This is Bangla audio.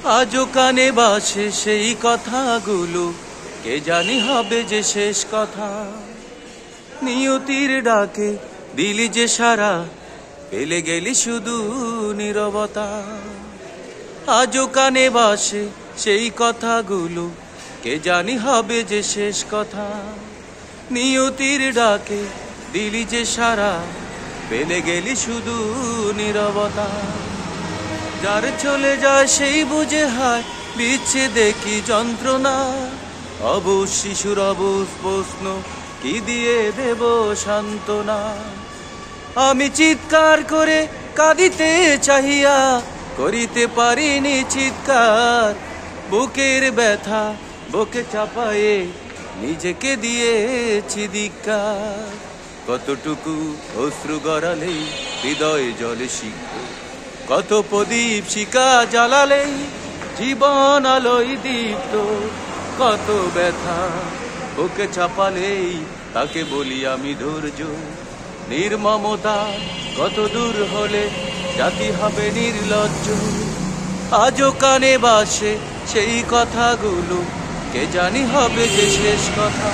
আজও কানে বাসে সেই কথাগুলো, কে জানি হবে যে শেষ কথা। নিয়তির ডাকে দিলি যে সারা, পেলে গেলি শুধু নীরবতা। আজও কানে বাসে সেই কথাগুলো, কে জানি হবে যে শেষ কথা। নিয়তির ডাকে দিলি যে সারা, পেলে গেলি শুধু নীরবতা। যার চলে যায় সেই বুঝে হায় বিচ্ছেদে কি যন্ত্রণা। অবুঝ শিশুর অবুঝ প্রশ্ন, কি দিয়ে দেব সান্ত্বনা। আমি চিৎকার করে কাঁদিতে চাহিয়া, করিতে পারিনি চিৎকার। বুকের ব্যথা বুকে চাপায়ে, নিজেকে দিয়েছি ধিক্কার। কতটুকু অশ্রু গড়ালেই হৃদয় জলে শিখব, কত প্রদীপ শিখা জ্বালালেই জীবন আলোয় দীপ্ত। কত ব্যথা বুকে চাপালেই তাকে বলি আমি ধৈর্য। নির্মমতা কত দূর হলে জাতি হবে নির্লজ্জ। আজও কানে বাসে সেই কথাগুলো, কে জানি হবে যে শেষ কথা।